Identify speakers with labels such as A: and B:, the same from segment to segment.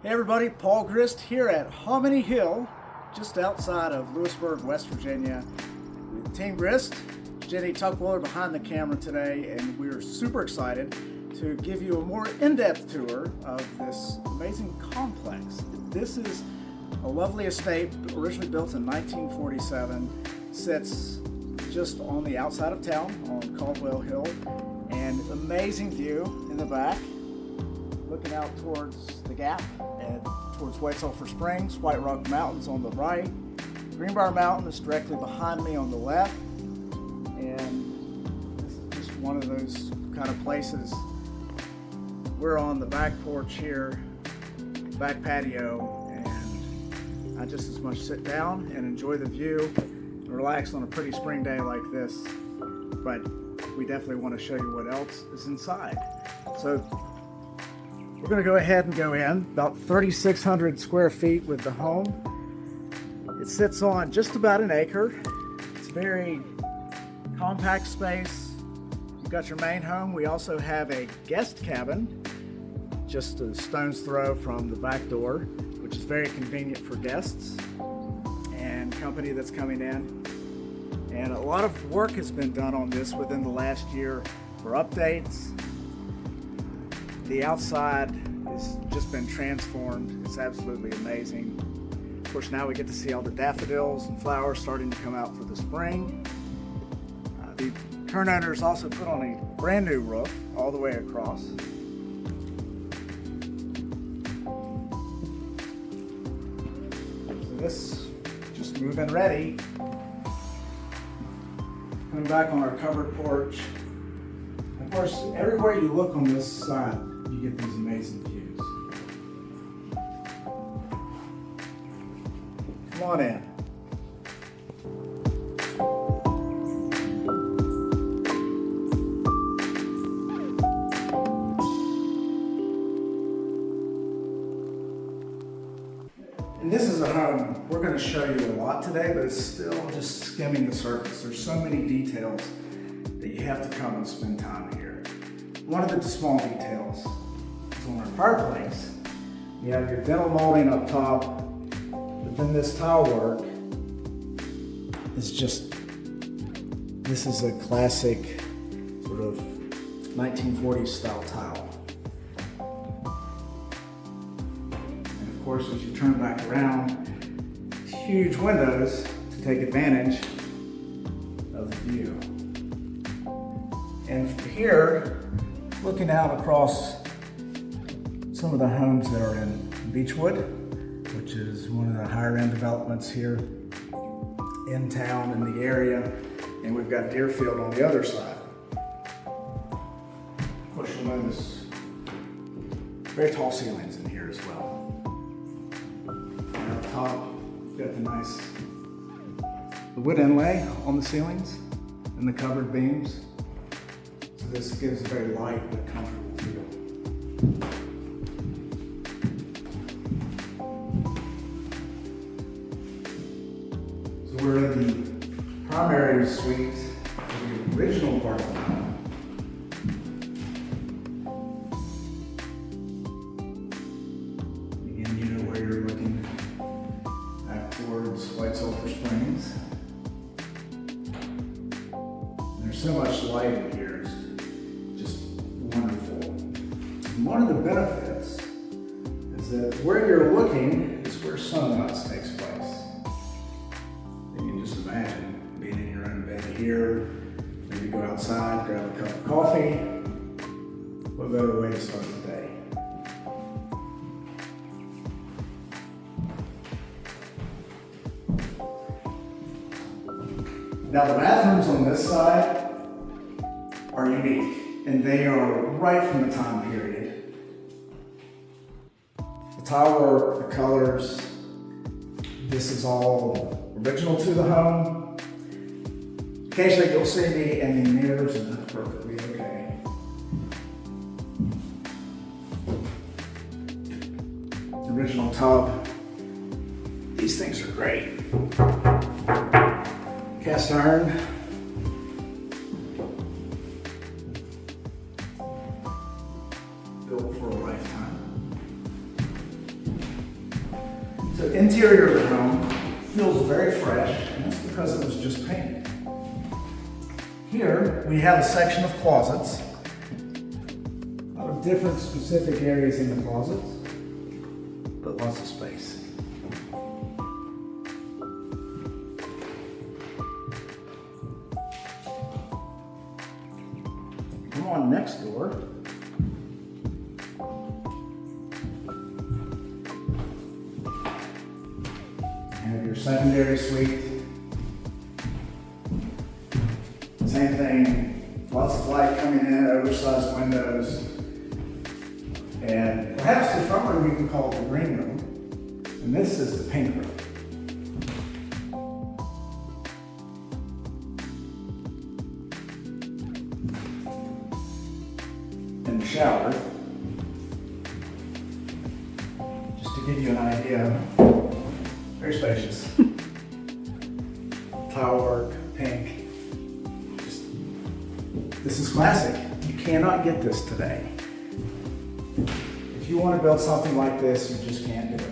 A: Hey everybody, Paul Grist here at Hominy Hill, just outside of Lewisburg, West Virginia, with Team Grist, Jenny Tuckwiller behind the camera today, and we're super excited to give you a more in-depth tour of this amazing complex. This is a lovely estate, originally built in 1947, sits just on the outside of town on Caldwell Hill, and amazing view in the back, looking out towards the Gap and towards White Sulphur Springs, White Rock Mountains on the right. Greenbrier Mountain is directly behind me on the left, and this is just one of those kind of places. We're on the back porch here, back patio, and I just as much sit down and enjoy the view and relax on a pretty spring day like this, but we definitely want to show you what else is inside. So we're going to go ahead and go in, about 3,600 square feet with the home. It sits on just about an acre. It's a very compact space. You've got your main home. We also have a guest cabin, just a stone's throw from the back door, which is very convenient for guests and company that's coming in. And a lot of work has been done on this within the last year for updates. The outside has just been transformed. It's absolutely amazing. Of course, now we get to see all the daffodils and flowers starting to come out for the spring. The current owners also put on a brand new roof all the way across. So this, just move-in ready. Coming back on our covered porch. Of course, everywhere you look on this side, you get these amazing views. Come on in. And this is a home we're going to show you a lot today, but it's still just skimming the surface. There's so many details that you have to come and spend time here. One of the small details is on our fireplace. You have your dental molding up top, but then this tile work is just, this is a classic sort of 1940s style tile. And of course, as you turn back around, huge windows to take advantage of the view. And here, looking out across some of the homes that are in Beechwood, which is one of the higher end developments here in town, in the area, and we've got Deerfield on the other side. Of course, you'll notice very tall ceilings in here as well. And up top, we've got the nice wood inlay on the ceilings and the covered beams. This gives a very light but comfortable feel. So we're in the primary suite of the original part of the home. Again, you know where you're looking, back towards White Sulphur Springs. There's so much light in here. One of the benefits is that where you're looking is where sunrise takes place. You can just imagine being in your own bed here, maybe go outside, grab a cup of coffee. What better way to start the day? Now the bathrooms on this side are unique, and they are right from the time period. The tile work, the colors, this is all original to the home. Occasionally you'll see me in the mirrors, and that's perfectly okay. Original tub. These things are great. Cast iron. Built for a lifetime. The interior of the home feels very fresh, and that's because it was just painted. Here we have a section of closets. A lot of different specific areas in the closets, but lots of space. Come on next door. You have your secondary suite. Same thing, lots of light coming in, oversized windows. And perhaps the front room we can call it the green room. And this is the pink room. And the shower, just to give you an idea, very spacious. Tile work, pink. This is classic. You cannot get this today. If you want to build something like this, you just can't do it.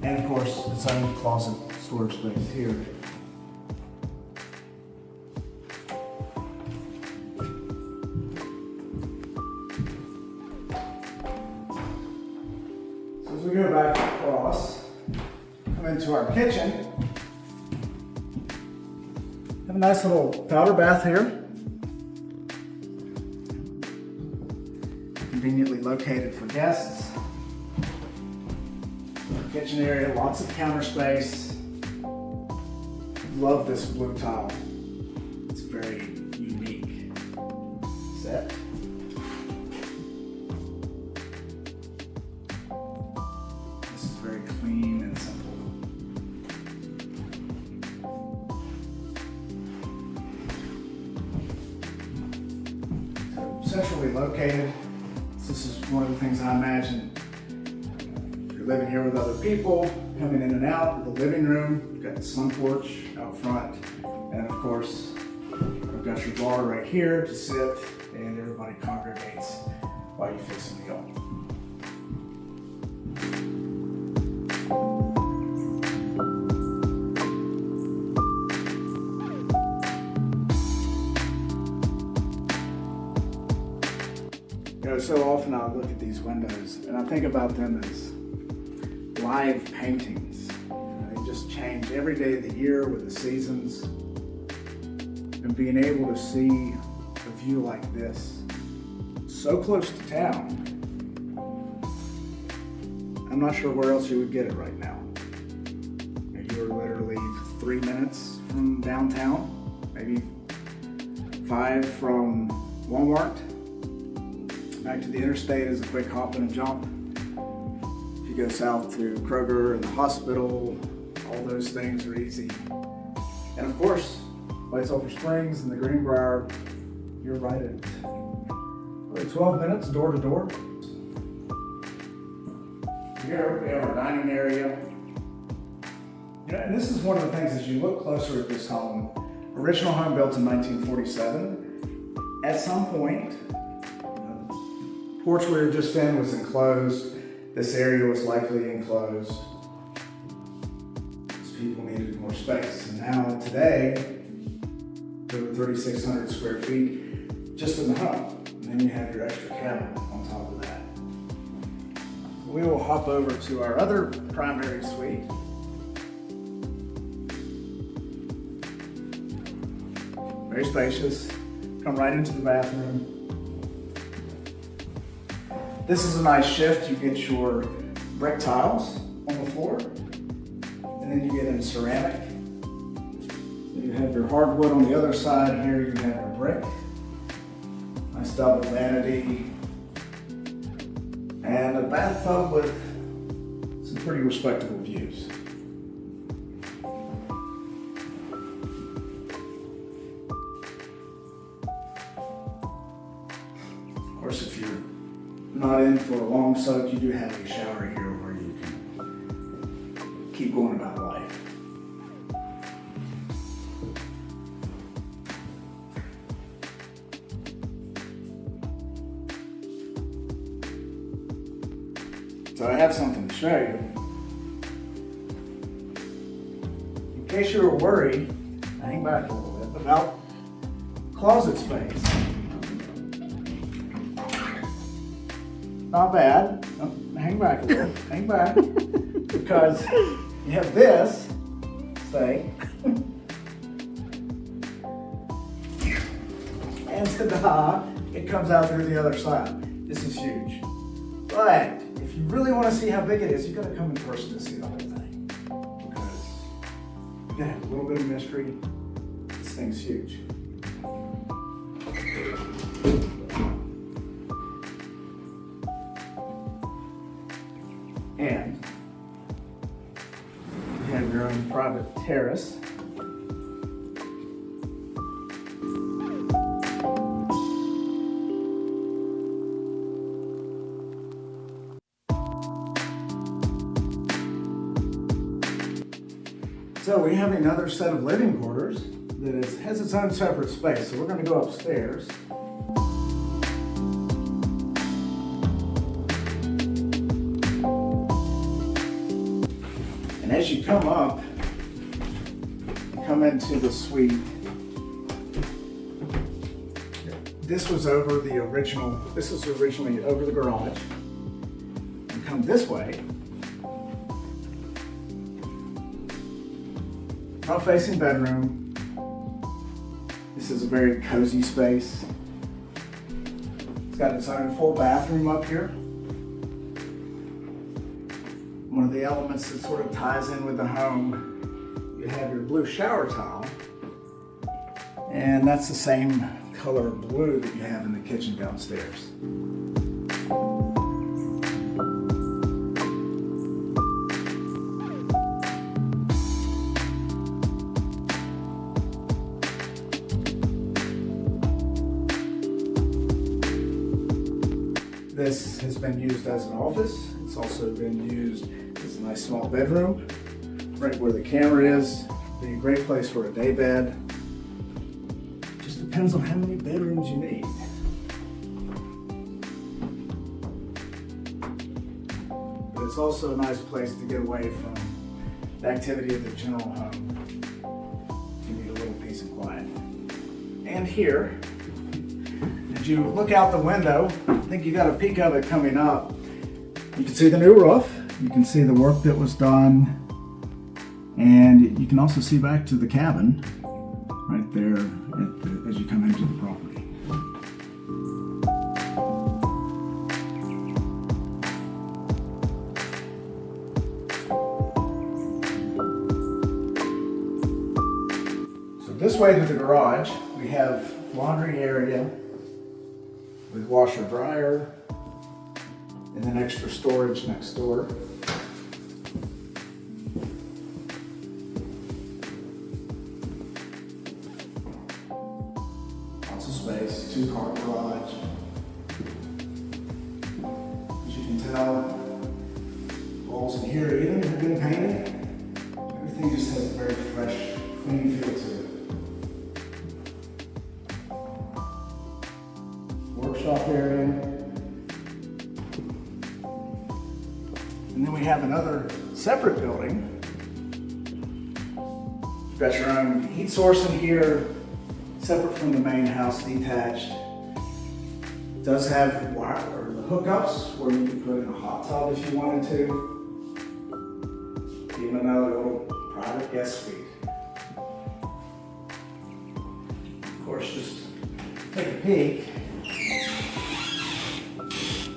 A: And of course, its own closet storage space here. As we go back across, come into our kitchen. Have a nice little powder bath here. Conveniently located for guests. Kitchen area, lots of counter space. Love this blue tile. It's very unique set. Very clean and simple. So centrally located. This is one of the things I imagine. If you're living here with other people, coming in and out, the living room, you've got the sun porch out front, and of course, you've got your bar right here to sit, and everybody congregates while you fix a meal. So often I look at these windows and I think about them as live paintings. They just change every day of the year with the seasons. And being able to see a view like this, so close to town, I'm not sure where else you would get it right now. You're literally 3 minutes from downtown, maybe 5 from Walmart. Back to the interstate is a quick hop and a jump. If you go south to Kroger and the hospital, all those things are easy. And of course, Sulphur Springs and the Greenbrier, you're right at 12 minutes door to door. Here we have our dining area. You know, and this is one of the things as you look closer at this home, original home built in 1947. At some point, porch we were just in was enclosed. This area was likely enclosed. Because people needed more space. And now today, over 3,600 square feet just in the home. And then you have your extra cabin on top of that. We will hop over to our other primary suite. Very spacious. Come right into the bathroom. This is a nice shift. You get your brick tiles on the floor, and then you get in ceramic. You have your hardwood on the other side. Here you have your brick. Nice double vanity. And a bathtub with some pretty respectable views. Of course, if you're not in for a long soak, you do have a shower here where you can keep going about life. So I have something to show you. In case you were worried, hang back a little bit, about closet space. Not bad. Oh, hang back a little. Hang back. Because you have this, say, and ta-da, it comes out through the other side. This is huge. But if you really want to see how big it is, you've got to come in person to see the whole thing. Because you gotta have a little bit of mystery. This thing's huge. And you have your own private terrace. So we have another set of living quarters that has its own separate space. So we're going to go upstairs. And as you come up, you come into the suite. This was originally over the garage. And come this way. Front facing bedroom. This is a very cozy space. It's got its own full bathroom up here. One of the elements that sort of ties in with the home, you have your blue shower tile, and that's the same color of blue that you have in the kitchen downstairs. This has been used as an office. It's also been used as a nice small bedroom, right where the camera is. Be a great place for a day bed. Just depends on how many bedrooms you need. But it's also a nice place to get away from the activity of the general home. You need a little peace and quiet. And here, as you look out the window, I think you got a peek of it coming up. You can see the new roof. You can see the work that was done. And you can also see back to the cabin right there as you come into the property. So this way to the garage, we have laundry area with washer dryer and then extra storage next door. Lots of space, 2-car garage. As you can tell, walls in here even have been painted. Everything just has a very fresh, clean feel to it. Workshop area. And then we have another separate building. You've got your own heat source in here, separate from the main house, detached. It does have the hookups where you can put in a hot tub if you wanted to. Even another little private guest suite. Of course, just take a peek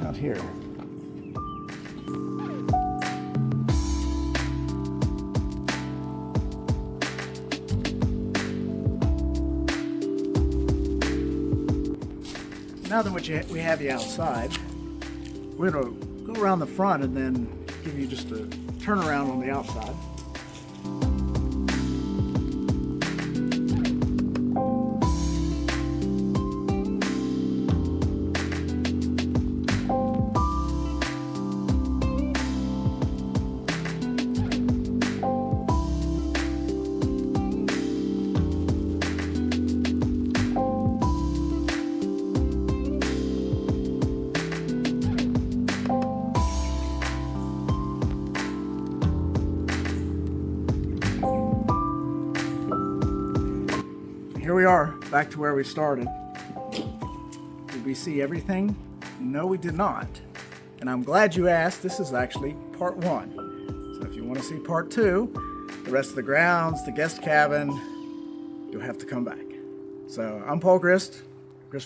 A: out here. Now that we have you outside, we're going to go around the front and then give you just a turnaround on the outside. here we are, back to where we started. Did we see everything? No, we did not. And I'm glad you asked. This is actually part 1. So if you want to see part 2, the rest of the grounds, the guest cabin, you'll have to come back. So I'm Paul Grist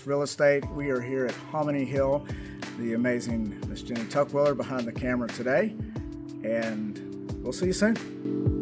A: Real Estate. We are here at Hominy Hill, the amazing Miss Jenny Tuckwiller behind the camera today. And we'll see you soon.